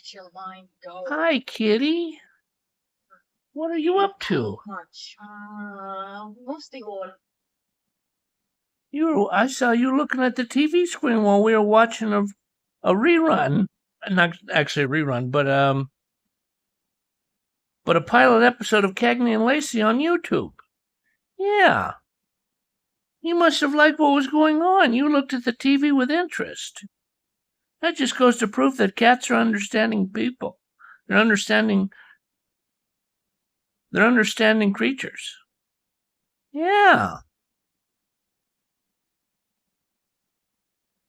let your mind go. Hi, kitty. What are you up to? Much. Mostly all. I saw you looking at the TV screen while we were watching a rerun. Not actually a rerun, but a pilot episode of Cagney and Lacey on YouTube. Yeah. You must have liked what was going on. You looked at the TV with interest. That just goes to prove that cats are understanding people. They're understanding creatures. Yeah.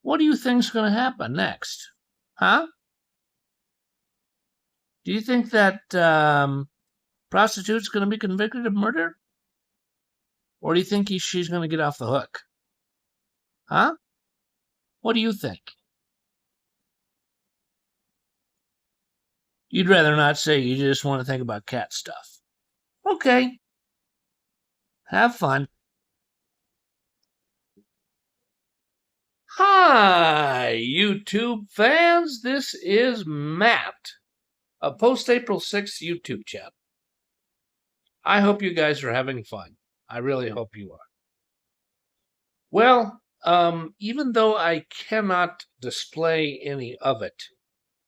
What do you think's going to happen next? Huh? Do you think that prostitute's going to be convicted of murder? Or do you think she's going to get off the hook? Huh? What do you think? You'd rather not say, you just want to think about cat stuff. Okay. Have fun. Hi, YouTube fans. This is Matt, a post-April 6th YouTube channel. I hope you guys are having fun. I really hope you are. Well, even though I cannot display any of it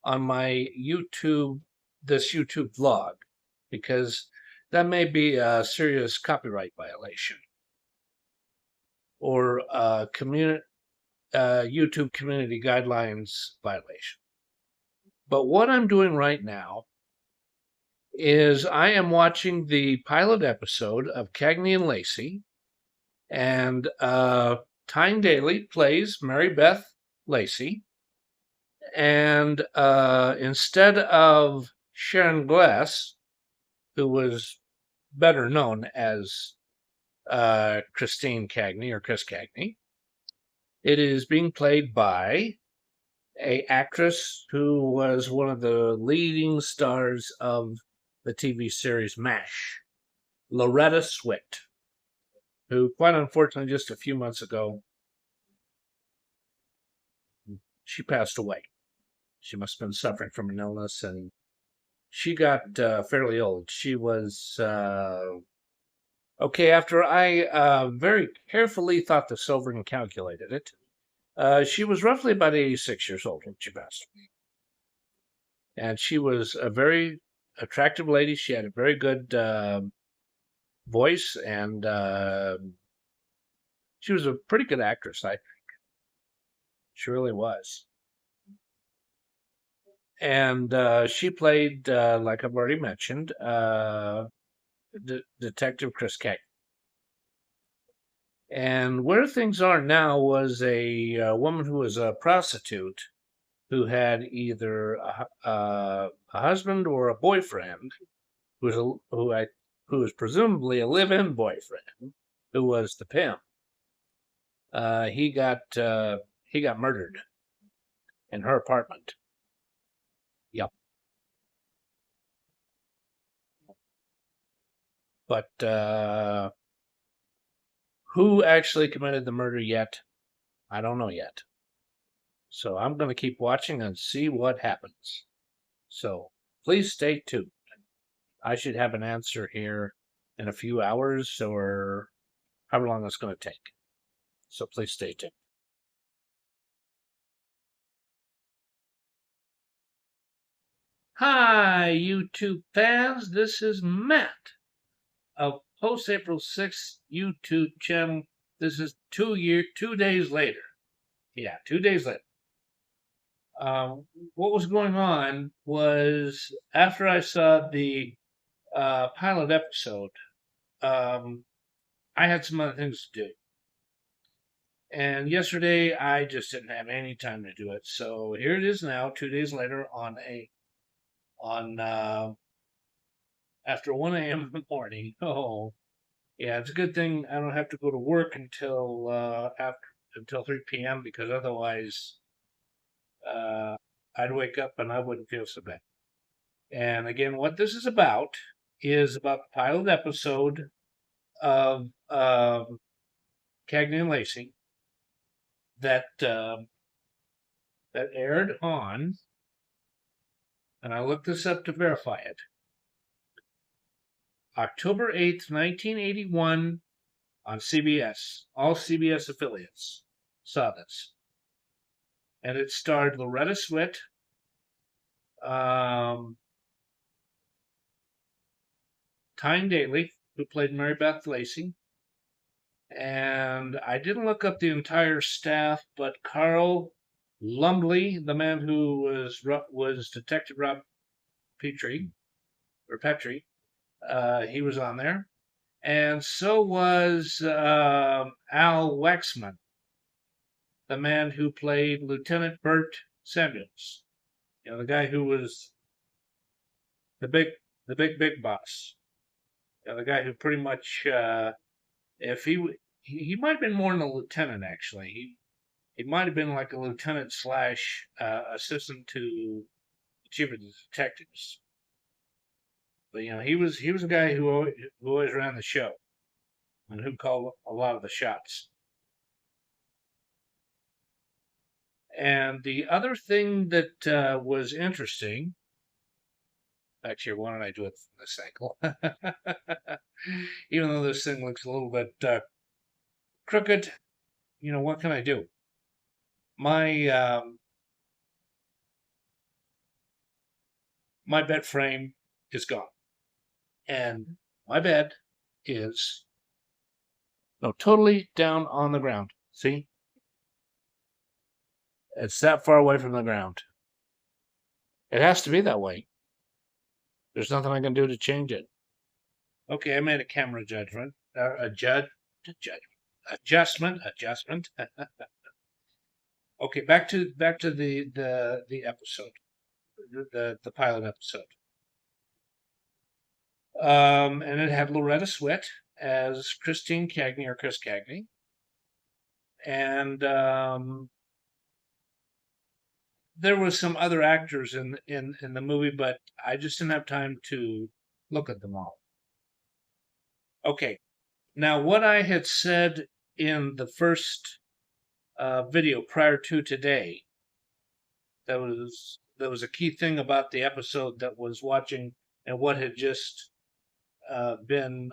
on my this YouTube vlog, because that may be a serious copyright violation or a YouTube community guidelines violation. But what I'm doing right now is I am watching the pilot episode of Cagney and Lacey, and Tyne Daly plays Mary Beth Lacey, and instead of Sharon Gless, who was better known as Christine Cagney or Chris Cagney, it is being played by an actress who was one of the leading stars of the TV series MASH, Loretta Switt, who, quite unfortunately, just a few months ago, she passed away. She must have been suffering from an illness, and she got fairly old. She was, okay, after I very carefully thought this over and calculated it, she was roughly about 86 years old when she passed away. And she was a very attractive lady. She had a very good voice, and she was a pretty good actress, I think. She really was. And she played, like I've already mentioned, Detective Chris Cagney. And where things are now was a woman who was a prostitute who had either a husband or a boyfriend who was presumably a live-in boyfriend, who was the pimp. He got murdered in her apartment. Yep. But who actually committed the murder yet? I don't know yet. So I'm going to keep watching and see what happens. So please stay tuned. I should have an answer here in a few hours or however long it's going to take. So please stay tuned. Hi, YouTube fans. This is Matt of post-April 6th YouTube channel. This is 2 days later. Yeah, 2 days later. What was going on was after I saw the pilot episode, I had some other things to do. And yesterday, I just didn't have any time to do it. So here it is now, 2 days later, after 1 a.m. in the morning. Oh, yeah, it's a good thing I don't have to go to work until 3 p.m. because otherwise, I'd wake up and I wouldn't feel so bad. And again, what this is about the pilot episode of Cagney and Lacey that aired on and I looked this up to verify it. October 8th, 1981, on CBS. All CBS affiliates saw this. And it starred Loretta Switt, Tyne Daly, who played Mary Beth Lacey. And I didn't look up the entire staff, but Carl Lumbly, the man who was Detective Rob Petrie, he was on there. And so was Al Waxman, the man who played Lieutenant Bert Samuels. You know, the guy who was the big boss. You know, the guy who pretty much, if he might have been more than a lieutenant actually. He might have been like a lieutenant slash assistant to the chief of the detectives. But you know, he was a guy who always ran the show and who called a lot of the shots. And the other thing that was interesting, actually, why don't I do it from this angle? Even though this thing looks a little bit crooked, you know, what can I do? My my bed frame is gone, and my bed is totally down on the ground. See, it's that far away from the ground. It has to be that way. There's nothing I can do to change it. Okay, I made a camera judgment, adjustment. Okay, back to the episode, the pilot episode. And it had Loretta Switt as Christine Cagney, or Chris Cagney, and there was some other actors in the movie, but I just didn't have time to look at them all. Okay, now what I had said in the first video prior to today, that was a key thing about the episode that was watching and what had just been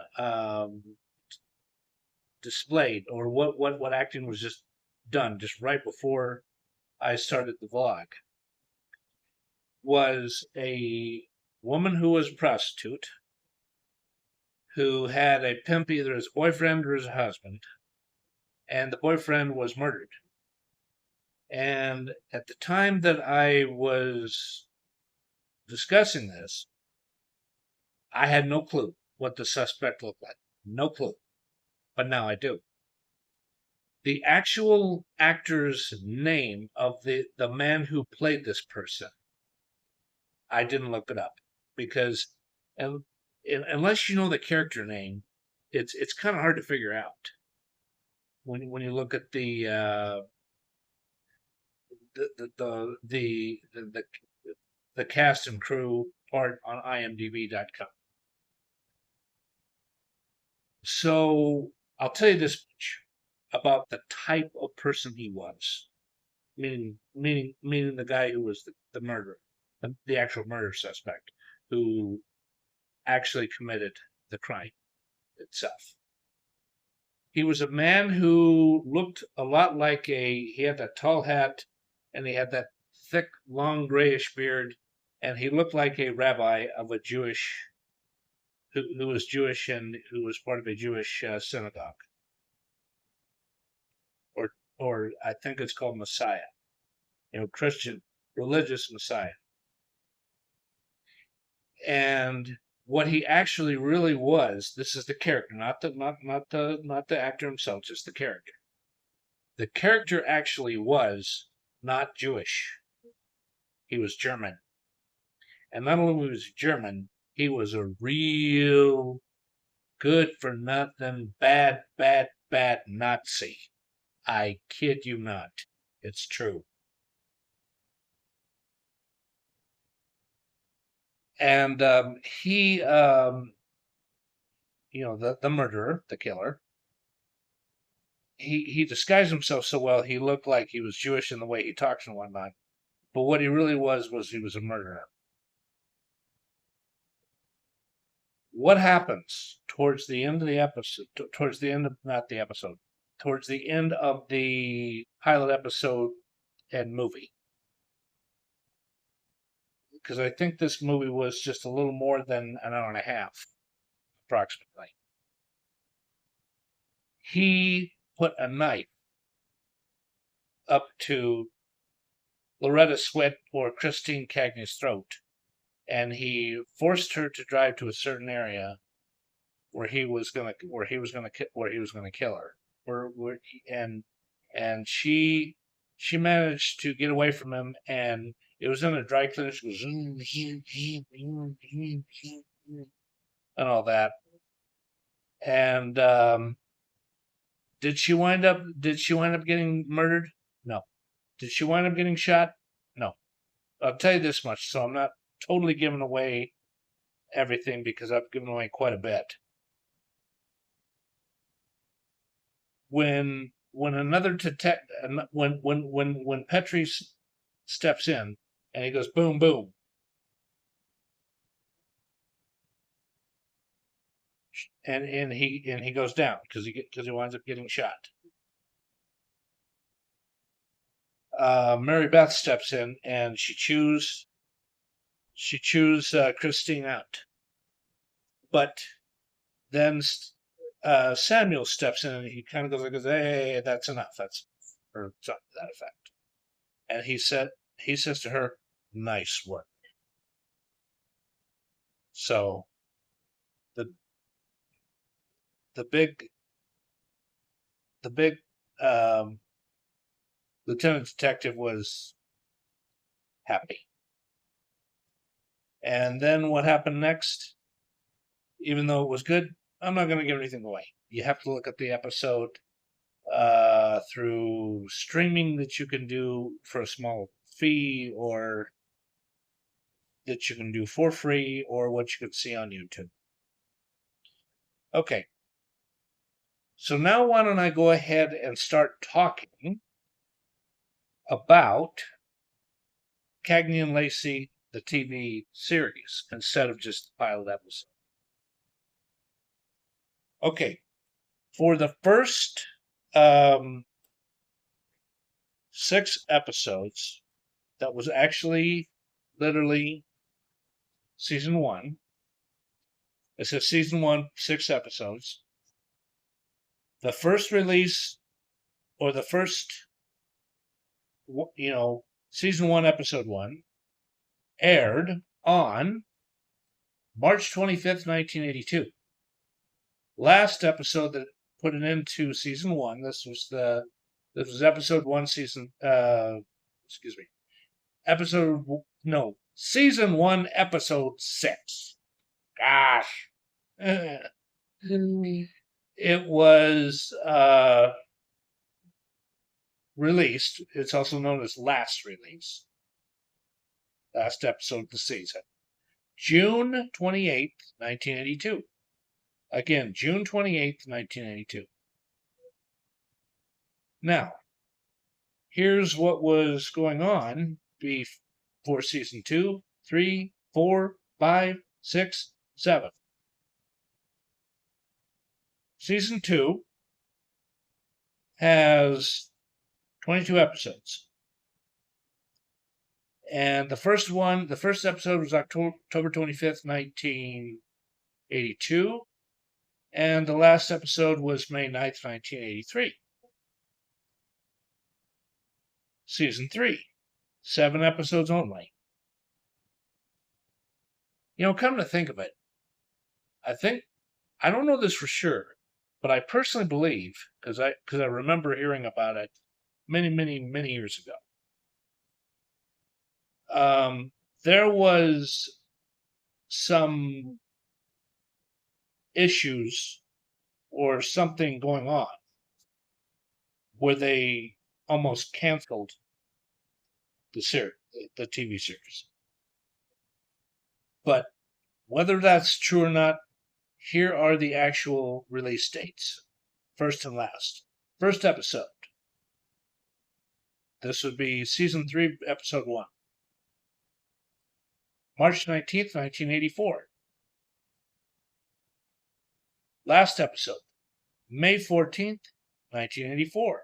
displayed, or what acting was just done just right before I started the vlog, was a woman who was a prostitute who had a pimp, either as a boyfriend or as a husband, and the boyfriend was murdered. And at the time that I was discussing this, I had no clue what the suspect looked like. No clue. But now I do. The actual actor's name of the man who played this person, I didn't look it up, because unless you know the character name, it's kind of hard to figure out when you look at the cast and crew part on imdb.com. So I'll tell you this much about the type of person he was, meaning the guy who was the murderer, the actual murder suspect who actually committed the crime itself. He was a man who looked a lot like he had that tall hat, and he had that thick, long, grayish beard, and he looked like a rabbi of a Jewish, who was Jewish and who was part of a Jewish synagogue. Or I think it's called Messiah, Christian, religious Messiah. And what he actually really was, this is the character, not the actor himself, just the character. The character actually was not Jewish. He was German. And not only was he German, he was a real good-for-nothing, bad Nazi. I kid you not. It's true. And he, the murderer, the killer, he disguised himself so well, he looked like he was Jewish in the way he talks and whatnot. But what he really was he was a murderer. what happens towards the end of the episode, towards the end of, not the episode, towards the end of the pilot episode and movie. Because I think this movie was just a little more than an hour and a half, approximately. He put a knife up to Loretta Switt or Christine Cagney's throat, and he forced her to drive to a certain area where he was gonna kill her. And she managed to get away from him, and it was in a dry cleaner. She goes and all that. And did she wind up getting murdered? No. Did she wind up getting shot? No. I'll tell you this much, so I'm not totally giving away everything because I've given away quite a bit. When another detective, when Petrie steps in and he goes boom boom, and he goes down because he winds up getting shot. Mary Beth steps in and she chews Christine out, but then Samuel steps in and he kind of goes, "Hey, that's enough. That's," or something to that effect. And he says to her, "Nice work." So the big lieutenant detective was happy. And then what happened next? Even though it was good, I'm not going to give anything away. You have to look at the episode through streaming that you can do for a small fee, or that you can do for free, or what you can see on YouTube. Okay. So now why don't I go ahead and start talking about Cagney and Lacey, the TV series, instead of just the pilot episode. Okay. For the first 6 episodes, that was actually literally season 1. It says season 1, 6 episodes. The first release, or the first, season 1, episode 1, aired on March 25th, 1982. Last episode that put an end to season 1, this was episode 1, season 1, episode 6. Gosh. It was released. It's also known as last release. Last episode of the season. June 28th, 1982. Again, June 28th, 1982. Now, here's what was going on before season 2, 3, 4, 5, 6, 7. Season 2 has 22 episodes. And the first episode was October 25th, 1982. And the last episode was May 9th, 1983. Season 3, 7 episodes only. Come to think of it, I don't know this for sure, but I personally believe, because I remember hearing about it many, many, many years ago. There was some issues or something going on where they almost canceled the TV series. But whether that's true or not, here are the actual release dates, first and last. First episode. This would be season 3, episode 1. March 19th, 1984. Last episode, May 14th, 1984.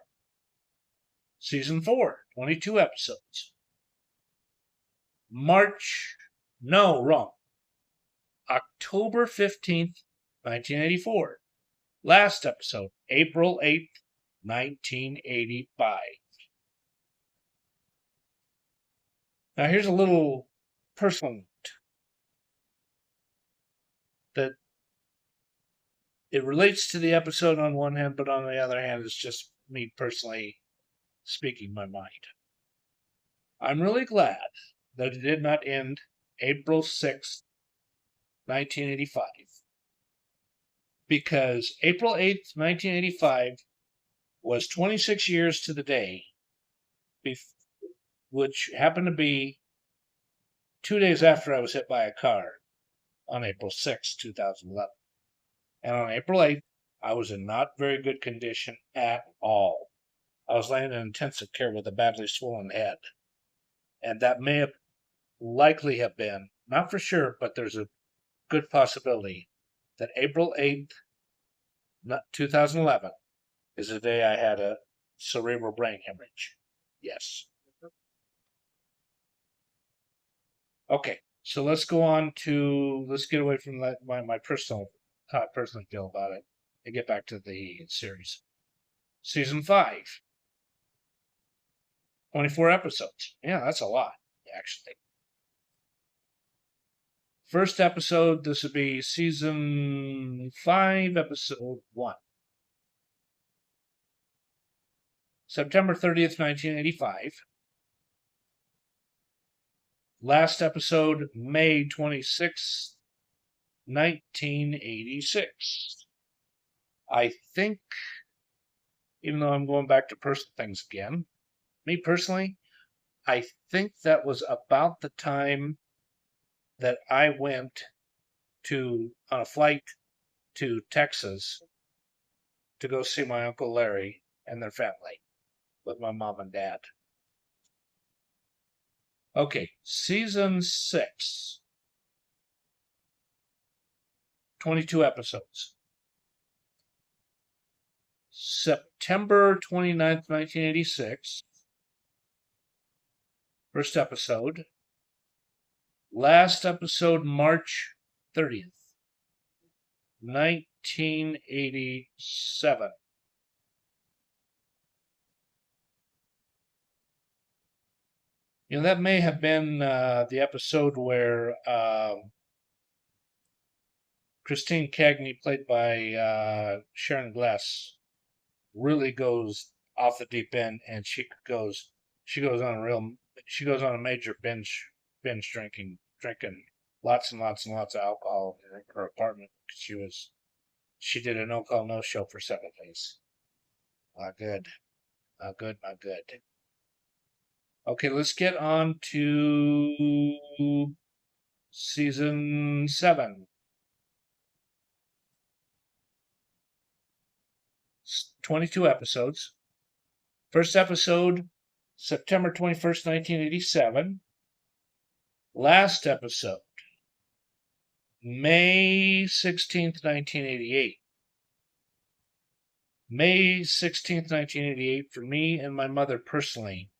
Season 4, 22 episodes. October 15th, 1984. Last episode, April 8th, 1985. Now here's a little personal note that it relates to the episode on one hand, but on the other hand, it's just me personally speaking my mind. I'm really glad that it did not end April 6th, 1985, because April 8th, 1985 was 26 years to the day, which happened to be 2 days after I was hit by a car on April 6th, 2011. And on April 8th, I was in not very good condition at all. I was laying in intensive care with a badly swollen head. And that may have likely have been, not for sure, but there's a good possibility that April 8th, 2011 is the day I had a cerebral brain hemorrhage. Yes. Okay, so let's go on to, let's get away from my personal, how I personally feel about it, and get back to the series. Season 5. 24 episodes. Yeah, that's a lot, actually. First episode, this would be Season 5, Episode 1. September 30th, 1985. Last episode, May 26th, 1986. I think, even though I'm going back to personal things again, me personally, I think that was about the time that I went on a flight to Texas to go see my Uncle Larry and their family with my mom and dad. Okay, Season 6. 22 episodes. September 29th, 1986. First episode. Last episode, March 30th, 1987. You know, that may have been the episode where Christine Cagney, played by Sharon Gless, really goes off the deep end, and she goes on a major binge drinking lots and lots and lots of alcohol in her apartment. She did a no call no show for 7 days. Not good. Okay, let's get on to Season 7. 22 episodes. First episode, September 21st, 1987. Last episode, May 16th, 1988. May 16th, 1988, for me and my mother personally,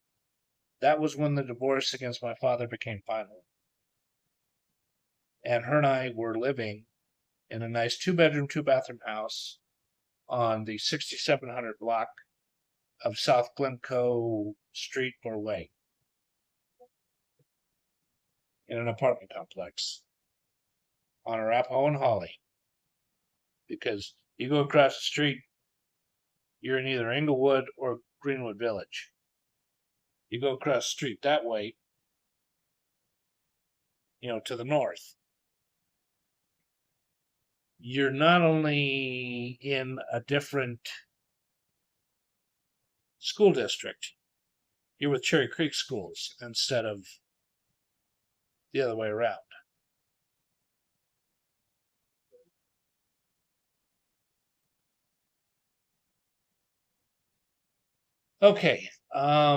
that was when the divorce against my father became final. And her and I were living in a nice 2-bedroom, 2-bathroom house on the 6700 block of South Glencoe Street or Way, in an apartment complex on Arapahoe and Holly. Because you go across the street, you're in either Englewood or Greenwood Village. You go across the street that way, to the north, you're not only in a different school district, you're with Cherry Creek Schools instead of the other way around. Okay. Why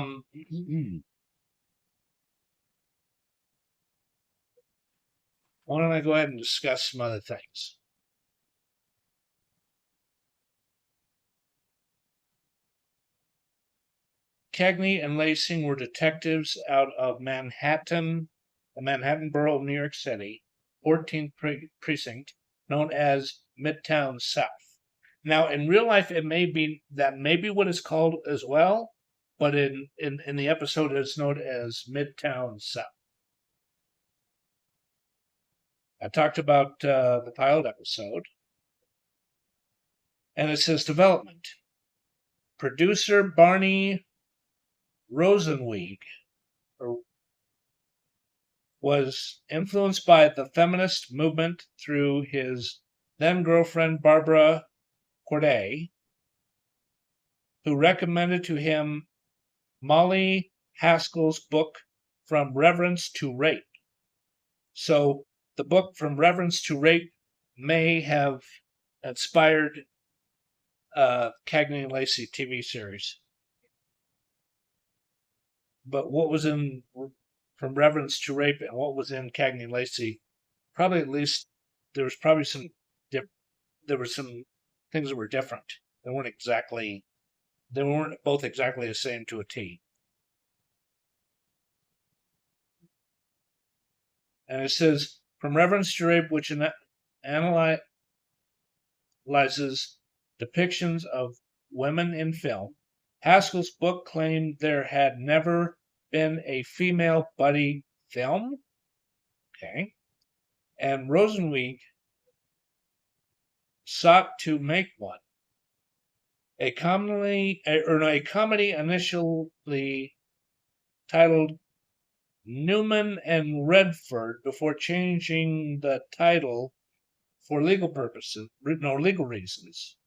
don't I go ahead and discuss some other things? Cagney and Lacey were detectives out of Manhattan, the Manhattan borough of New York City, 14th precinct, known as Midtown South. Now, in real life, it may be what it's called as well, but in the episode, it's known as Midtown South. I talked about the pilot episode, and it says development. Producer Barney Rosenweig was influenced by the feminist movement through his then-girlfriend Barbara Corday, who recommended to him Molly Haskell's book From Reverence to Rape. So the book From Reverence to Rape may have inspired Cagney and Lacey TV series. But what was in From Reverence to Rape and what was in Cagney and Lacey, probably at least there was probably some things that were different. They weren't both exactly the same to a T. And it says, From Reverence to Rape, which analyzes depictions of women in film, Haskell's book claimed there had never been a female buddy film. Okay. And Rosenweig sought to make one. A comedy initially titled Newman and Redford before changing the title for legal reasons.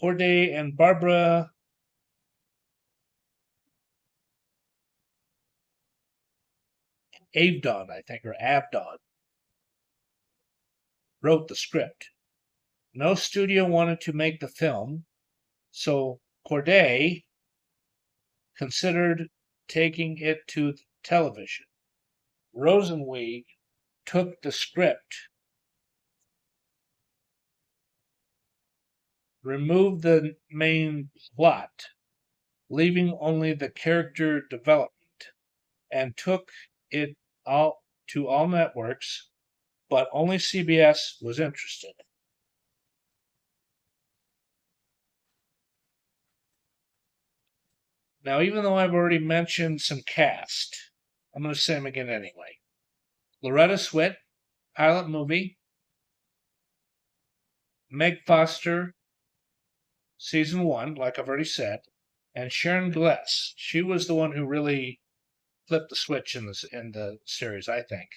Corday and Barbara Abdon, wrote the script. No studio wanted to make the film, so Corday considered taking it to television. Rosenweig took the script, removed the main plot, leaving only the character development, and took it to all networks, but only CBS was interested. Now, even though I've already mentioned some cast, I'm going to say them again anyway. Loretta Switt, pilot movie. Meg Foster, season 1, like I've already said. And Sharon Gless. She was the one who really flipped the switch in the series, I think.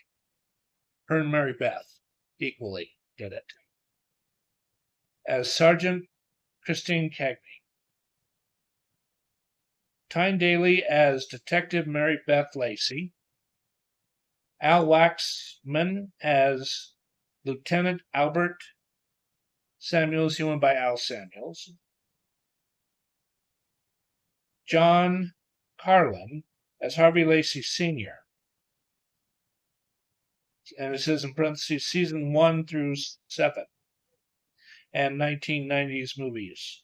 Her and Mary Beth equally did it. As Sergeant Christine Cagney. Tyne Daly as Detective Mary Beth Lacey. Al Waxman as Lieutenant Albert Samuels, he went by Al Samuels. John Carlin as Harvey Lacey Sr. And it says in parentheses, season 1 through 7 and 1990s movies.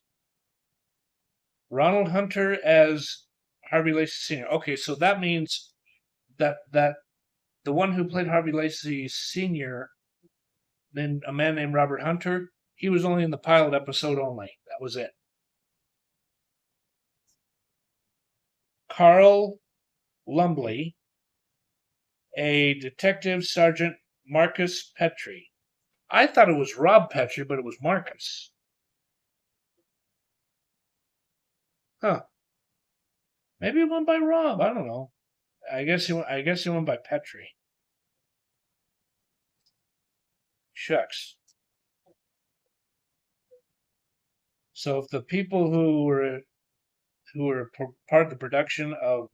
Ronald Hunter as Harvey Lacey Sr. Okay, so that means that the one who played Harvey Lacey Sr., a man named Robert Hunter, he was only in the pilot episode only. That was it. Carl Lumbly, a Detective Sergeant Marcus Petrie. I thought it was Rob Petrie, but it was Marcus. Huh. Maybe it went by Rob. I don't know. I guess he went by Petrie. Shucks. So if the people who were part of the production of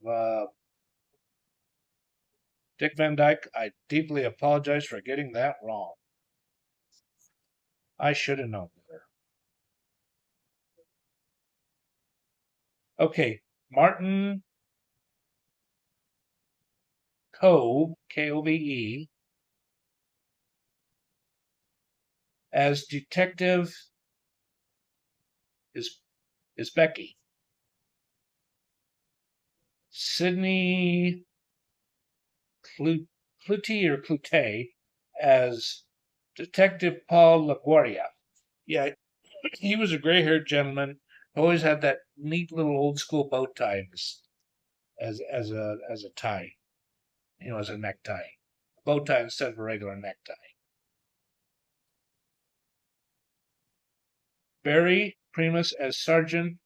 Dick Van Dyke, I deeply apologize for getting that wrong. I should have known better. Okay, Martin Kove, Kove, as Detective is Becky. Sidney Clute as Detective Paul LaGuardia. Yeah, he was a gray-haired gentleman. Always had that neat little old school bow tie as a tie, as a necktie, bow tie instead of a regular necktie. Barry Primus as Sergeant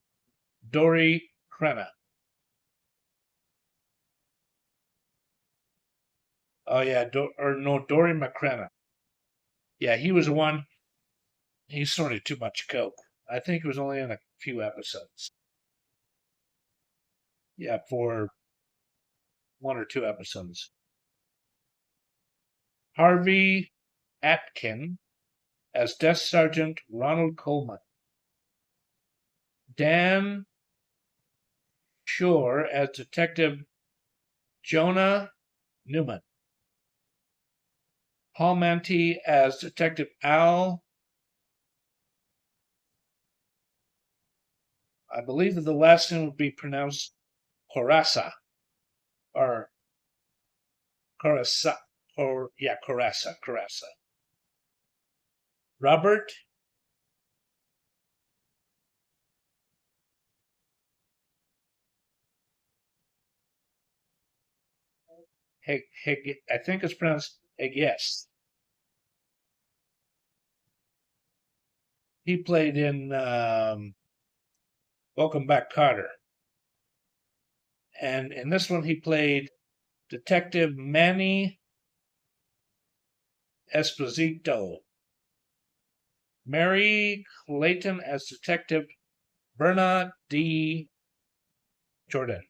Dory Crenna. Oh yeah, Dory McCrenna. Yeah, he was the one. He snorted too much coke. I think he was only in a few episodes. Yeah, for 1 or 2 episodes. Harvey Atkin as Desk Sergeant Ronald Coleman. Dan Shore as Detective Jonah Newman. Paul Manti as Detective Al. I believe that the last name would be pronounced Corasa or Corasa, or yeah, Corasa. Robert I think it's pronounced Higgies. He played in Welcome Back, Kotter. And in this one, he played Detective Manny Esposito. Mary Clayton as Detective Berna D. Jordan.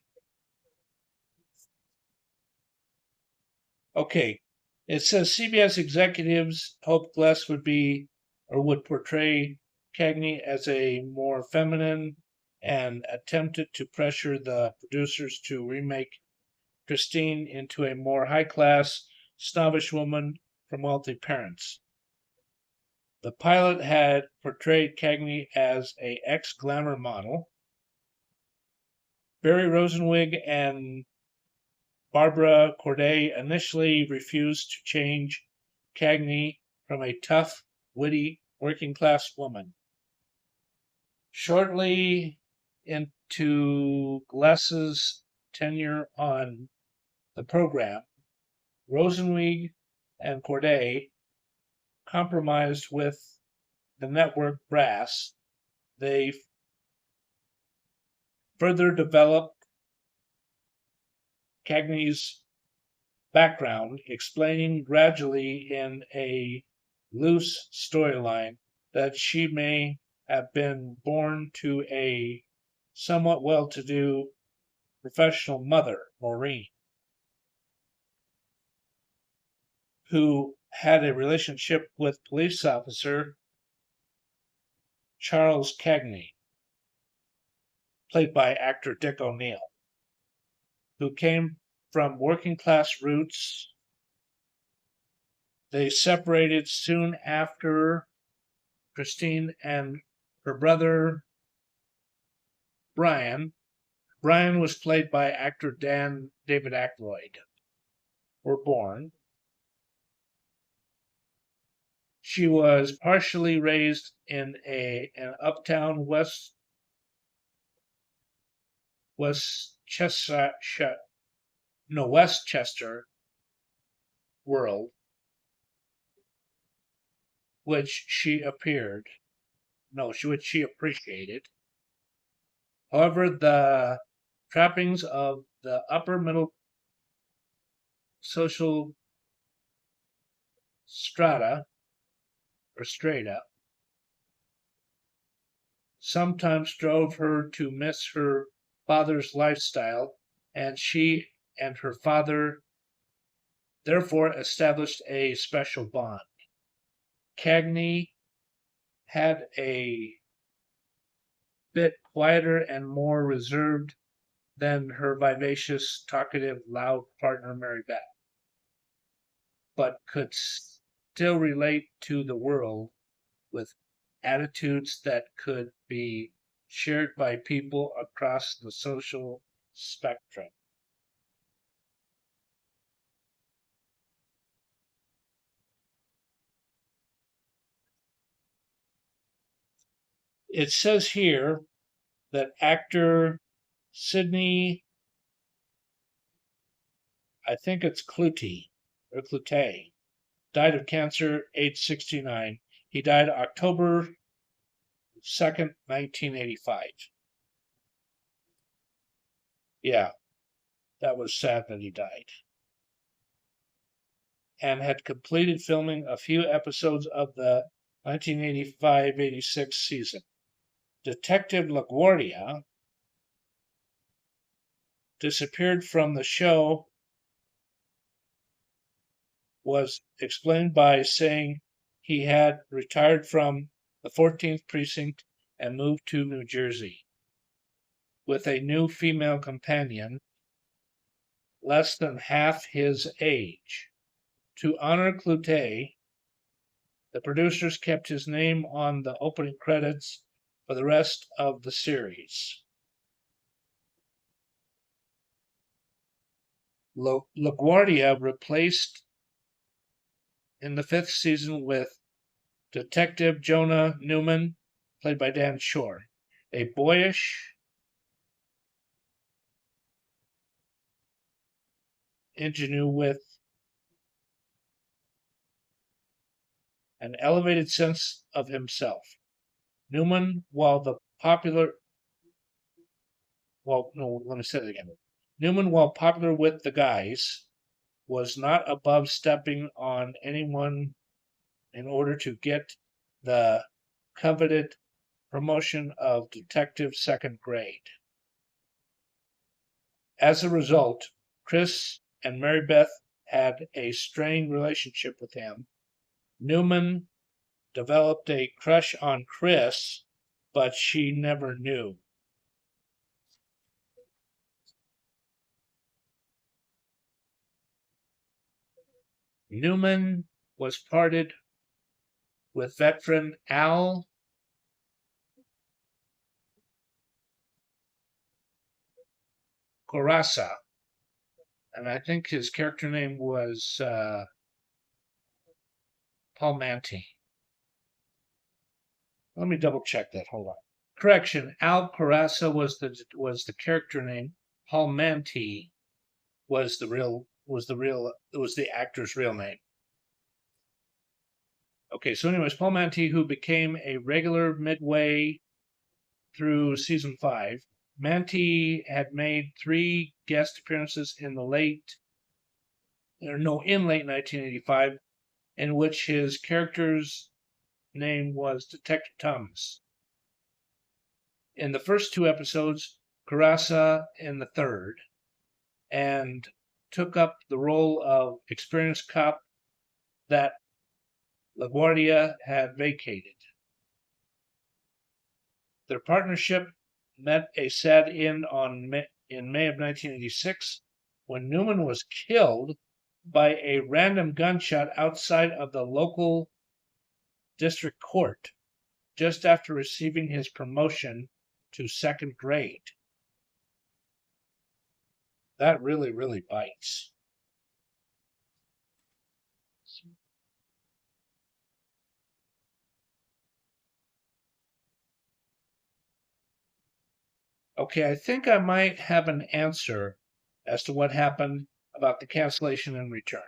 Okay, it says CBS executives hoped Gless would portray Cagney as a more feminine and attempted to pressure the producers to remake Christine into a more high-class, snobbish woman from wealthy parents. The pilot had portrayed Cagney as a ex-glamour model. Barry Rosenwig and Barbara Corday initially refused to change Cagney from a tough, witty, working-class woman. Shortly into Gless's tenure on the program, Rosenwig and Corday compromised with the network brass. They further developed Cagney's background, explaining gradually in a loose storyline that she may have been born to a somewhat well-to-do professional mother, Maureen, who had a relationship with police officer Charles Cagney, played by actor Dick O'Neill, who came from working-class roots. They separated soon after Christine and her brother Brian. Brian was played by actor David Aykroyd. Were born. She was partially raised in an uptown Westchester world, which she appreciated. However, the trappings of the upper middle social strata sometimes drove her to miss her father's lifestyle, and she and her father therefore established a special bond. Cagney had a bit quieter and more reserved than her vivacious, talkative, loud partner Mary Beth, but could still relate to the world with attitudes that could be shared by people across the social spectrum. It says here that actor Sidney, I think it's Clutie, died of cancer, age 69. He died October 2nd, 1985. Yeah, that was sad that he died. And had completed filming a few episodes of the 1985-86 season. Detective LaGuardia disappeared from the show was explained by saying he had retired from the 14th precinct and moved to New Jersey with a new female companion less than half his age. To honor Cloutey, the producers kept his name on the opening credits for the rest of the series. LaGuardia replaced in the 5th season with Detective Jonah Newman, played by Dan Shore, a boyish, ingenue with an elevated sense of himself. Newman, while popular with the guys, was not above stepping on anyone in order to get the coveted promotion of detective second grade. As a result, Chris and Mary Beth had a strained relationship with him. Newman developed a crush on Chris, but she never knew. Newman was parted with veteran Al Coraza, and I think his character name was Paul Manti. Let me double check that. Hold on. Correction. Al Coraza was the character name. Paul Manti was the actor's real name. Okay, so anyways, Paul Manti, who became a regular midway through season 5. Manti had made 3 guest appearances in late 1985, in which his character's name was Detective Thomas. In the first 2 episodes, Coraza in the 3rd, and took up the role of experienced cop that LaGuardia had vacated. Their partnership met a sad end in May of 1986 when Newman was killed by a random gunshot outside of the local district court just after receiving his promotion to second grade. That really, really bites. Okay, I think I might have an answer as to what happened about the cancellation and return.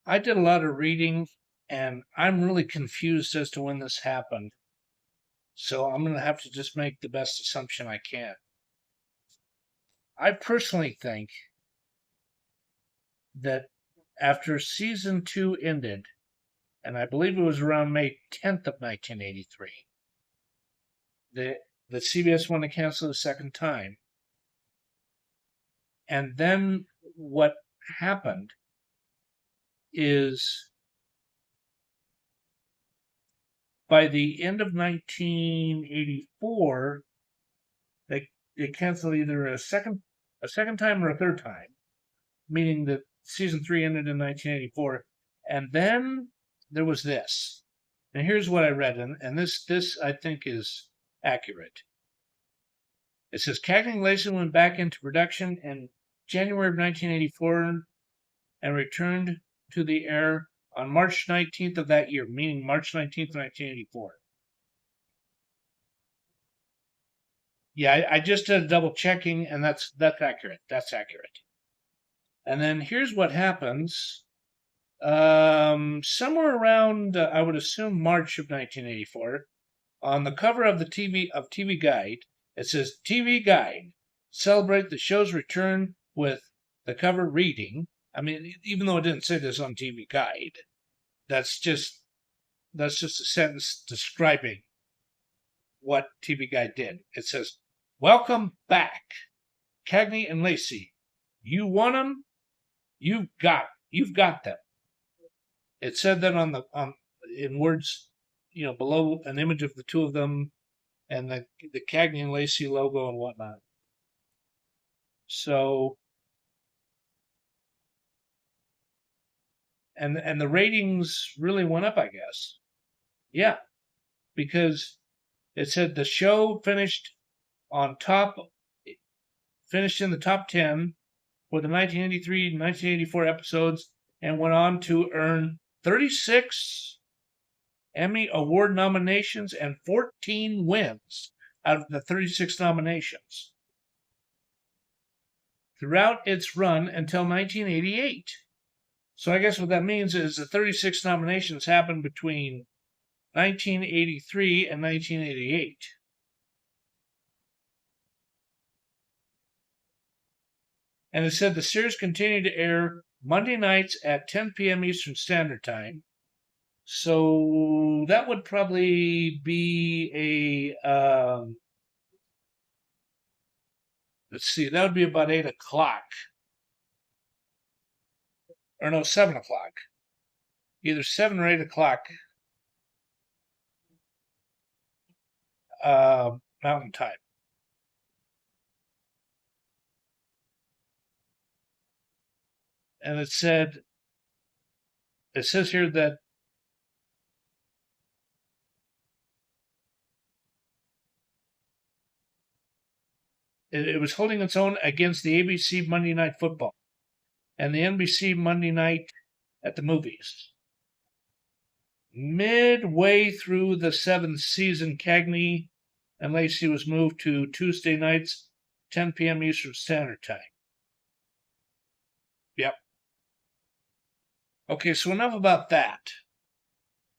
I did a lot of reading, and I'm really confused as to when this happened. So I'm going to have to just make the best assumption I can. I personally think that after season 2 ended, and I believe it was around May 10th of 1983, the CBS wanted to cancel the second time. And then what happened is by the end of 1984, they canceled either a second time or a third time, meaning that season 3 ended in 1984. And then there was this. And here's what I read, and this I think is accurate. It says Cagney and Lacey went back into production in January of 1984 and returned to the air on March 19th of that year, meaning March 19th, 1984. Yeah, I just did a double checking, and that's accurate. That's accurate. And then here's what happens. Somewhere around, I would assume March of 1984, on the cover of the TV Guide, it says TV Guide, celebrate the show's return with the cover reading. I mean, even though it didn't say this on TV Guide, that's just a sentence describing what TV Guide did. It says, "Welcome back, Cagney and Lacey. You want them? You've got them." It said that on in words, below an image of the two of them and the Cagney and Lacey logo and whatnot. So, and the ratings really went up, I guess. Yeah, because it said the show finished in the top 10 for the 1983 and 1984 episodes and went on to earn 36 Emmy Award nominations and 14 wins out of the 36 nominations throughout its run until 1988. So I guess what that means is the 36 nominations happened between 1983 and 1988. And it said the series continued to air Monday nights at 10 p.m. Eastern Standard Time. So that would probably be let's see, that would be about 8 o'clock. Or no, 7 o'clock. Either 7 or 8 o'clock Mountain Time. And it says here that it was holding its own against the ABC Monday Night Football and the NBC Monday Night at the Movies. Midway through the 7th season, Cagney and Lacey was moved to Tuesday nights, 10 p.m. Eastern Standard Time. Yep. Okay, so enough about that.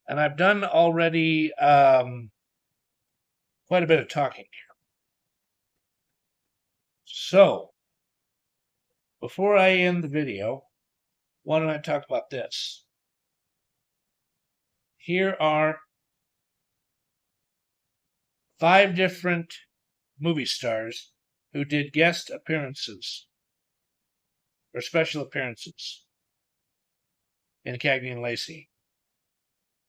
And I've done already quite a bit of talking here. So, before I end the video, why don't I talk about this? Here are 5 different movie stars who did guest appearances or special appearances in Cagney and Lacey.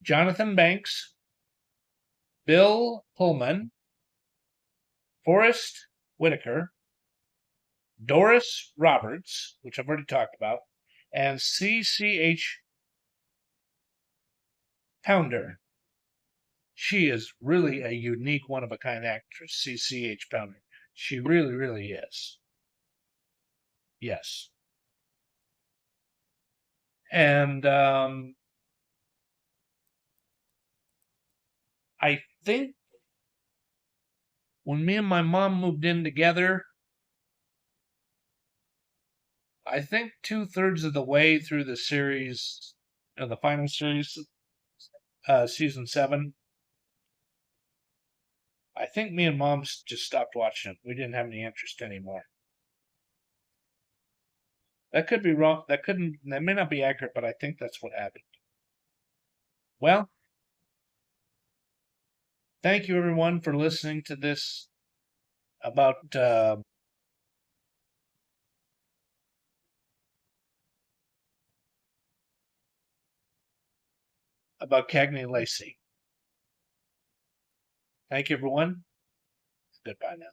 Jonathan Banks, Bill Pullman, Forrest Whitaker, Doris Roberts, which I've already talked about, and C.C.H. Pounder. She is really a unique, one-of-a-kind actress, C.C.H. Pounder. She really, really is. Yes. And I think when me and my mom moved in together, I think 2/3 of the way through the series, the final series, season 7, I think me and Mom just stopped watching it. We didn't have any interest anymore. That could be wrong. That may not be accurate, but I think that's what happened. Well, thank you everyone for listening to this about Cagney and Lacey. Thank you everyone. Goodbye now.